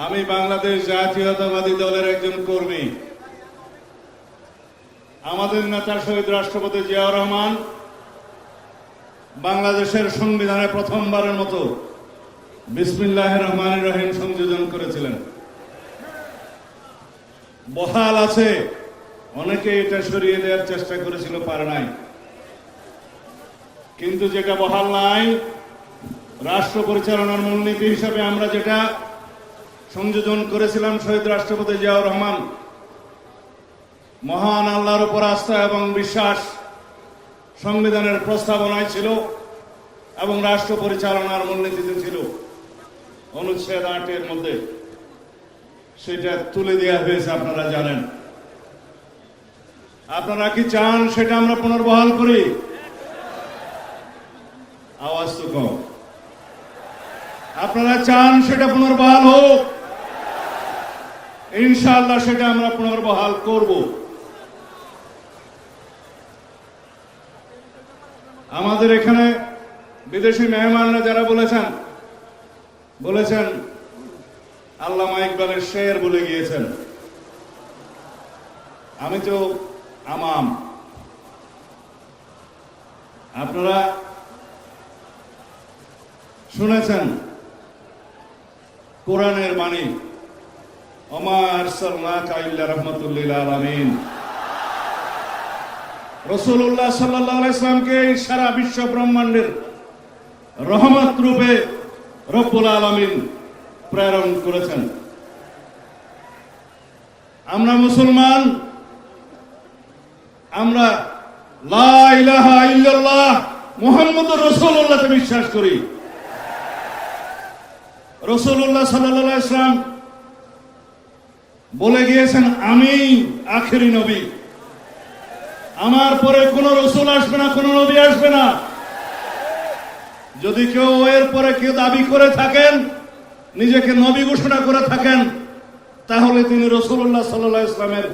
আমি বাংলাদেশ জাতীয়তাবাদী দলের একজন কর্মী। আমাদের নেতা শহীদ রাষ্ট্রপতি জিয়াউর রহমান বাংলাদেশের সংবিধানে প্রথমবারের মতো বিসমিল্লাহির রহমানির রহিম সংযোজন করেছিলেন। বহাল আছে, অনেকে এটা সরিয়ে দেওয়ার চেষ্টা করেছিল, পারে নাই। কিন্তু যেটা বহাল নাই, রাষ্ট্র পরিচালনার মূলনীতি হিসাবে আমরা যেটা সংযোজন করেছিলাম, শহীদ রাষ্ট্রপতি জিয়াউর রহমান মহান আল্লাহর উপর আস্থা এবং বিশ্বাস সংবিধানের প্রস্তাবনায় ছিল এবং রাষ্ট্র পরিচালনার মূলনীতিতে ছিল। অনুচ্ছেদ 8-এর মধ্যে সেটা তুলে দেওয়া হয়েছে, আপনারা জানেন। আপনারা কি চান সেটা আমরা পুনর্বহাল করি? আওয়াজ তো কম। আপনারা চান সেটা পুনর্বহাল হোক? ইনশাআল্লাহ সেটা আমরা পুনর্বহাল করব। আমাদের এখানে বিদেশি মেহমানরা যারা বলেছেন আল্লামা ইকবালের শের বলে গিয়েছেন। আমি তো আমাম, আপনারা শুনেছেন কোরআনের বাণী, ওমা আরসালনাকা ইল্লা রাহমাতুল লিল আলামিন। রাসূলুল্লাহ সাল্লাল্লাহু আলাইহি ওয়াসাল্লামকে সারা বিশ্ব ব্রহ্মাণ্ডের রহমত রূপে রব্বুল আলামিন প্রেরণ করেছেন। আমরা মুসলমান, আমরা লা ইলাহা ইল্লাল্লাহ মুহাম্মদুর রাসূলুল্লাহকে বিশ্বাস করি। রাসূলুল্লাহ সাল্লাল্লাহু আলাইহি ওয়াসাল্লাম বলে গিয়েছেন, আমি আখেরি নবী, আমার পরে কোন রসুল আসবে না, কোন নবী আসবে না। যদি কেউ এর পরে কেউ দাবি করে থাকেন, নিজেকে নবী ঘোষণা করে থাকেন, তাহলে তিনি রাসূলুল্লাহ সাল্লাল্লাহু আলাইহি ওয়াসাল্লামের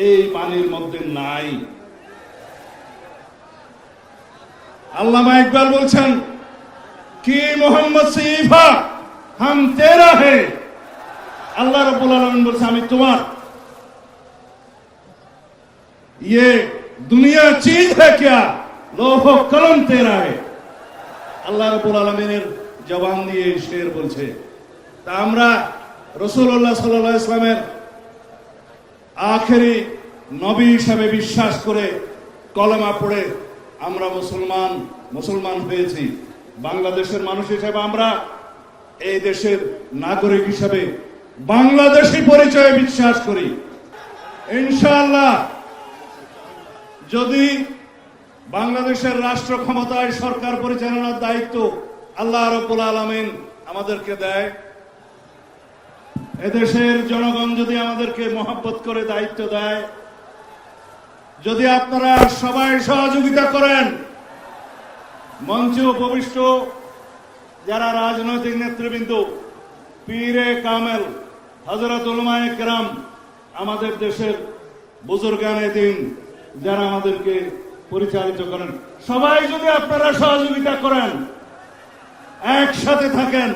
এই বাণীর মধ্যে নাই। আল্লামা ইকবাল বলছেন, কি মোহাম্মদ সিফা হাম তেরা হে। আল্লাহ রাব্বুল আলামিন বলছে, আমি তোমার। ये दुनिया चीज है क्या, लोहो कलम तेरा है। আল্লাহ রাব্বুল আলামিনের জবান দিয়ে শের বলছে। তা আমরা রাসূলুল্লাহ সাল্লাল্লাহু আলাইহি ওয়াসাল্লামের আখেরি নবী হিসাবে বিশ্বাস করে কলেমা পড়ে আমরা মুসলমান হয়েছি। বাংলাদেশের মানুষ হিসেবে আমরা এই দেশের নাগরিক হিসাবে বাংলাদেশী পরিচয়ে বিশ্বাস করি। ইনশাআল্লাহ যদি বাংলাদেশের রাষ্ট্র ক্ষমতায় সরকার পরিচালনার দায়িত্ব আল্লাহ রাব্বুল আলামিন আমাদেরকে দেয়, এদেশের জনগণ যদি আমাদেরকে মহব্বত করে দায়িত্ব দেয়, যদি আপনারা সবাই সহযোগিতা করেন, মঞ্চে উপবিষ্ট যারা রাজনৈতিক নেতৃবৃন্দ, পীরে কামেল, হযরত উলামায়ে কেরাম, আমাদের দেশের বুজুর্গানে দ্বীন যারা আমাদেরকে পরিচালিত করেন, সবাই যদি আপনারা সহযোগিতা করেন, একসাথে থাকেন,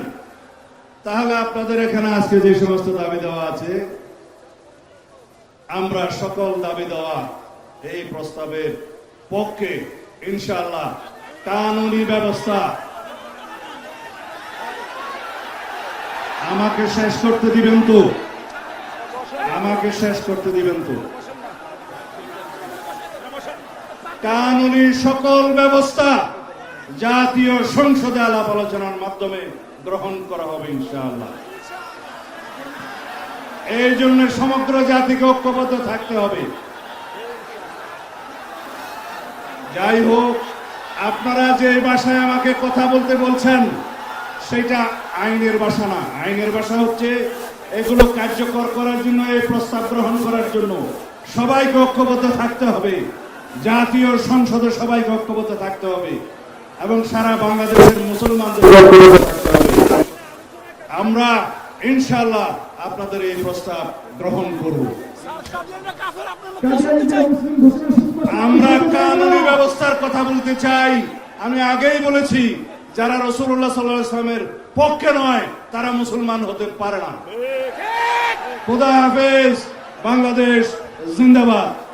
তাহলে আপনাদের এখানে আজকে যে সমস্ত দাবি দেওয়া আছে, আমরা সকল দাবি দেওয়া এই প্রস্তাবের পক্ষে। ইনশাআল্লাহ কানুনি ব্যবস্থা। আমাকে শেষ করতে দিবেন তো, কানুনি সকল ব্যবস্থা জাতীয় সংসদে আলাপ আলোচনার মাধ্যমে গ্রহণ করা হবে ইনশাআল্লাহ। এই জন্য সমগ্র জাতিকে ঐক্যবদ্ধ থাকতে হবে। যাই হোক, আপনারা যে ভাষায় আমাকে কথা বলতে বলছেন, সেটা আইনের ভাষা না। আইনের ভাষা হচ্ছে এগুলো কার্যকর করার জন্য, এই প্রস্তাব গ্রহণ করার জন্য সবাইকে ঐক্যবদ্ধ থাকতে হবে। জাতীয় সংসদে সবাইকে ঐক্যবদ্ধ থাকতে হবে এবং সারা বাংলাদেশের মুসলমানদের ঐক্যবদ্ধ থাকতে হবে। আমরা ইনশাআল্লাহ আপনাদের এই প্রস্তাব গ্রহণ করব। আমরা কানুনি ব্যবস্থার কথা বলতে চাই। আমি আগেই বলেছি যারা রাসূলুল্লাহ সাল্লাল্লাহু আলাইহি ওয়াসাল্লামের পক্ষে নয় তারা মুসলমান হতে পারে না। খুদা হাফেজ। বাংলাদেশ জিন্দাবাদ।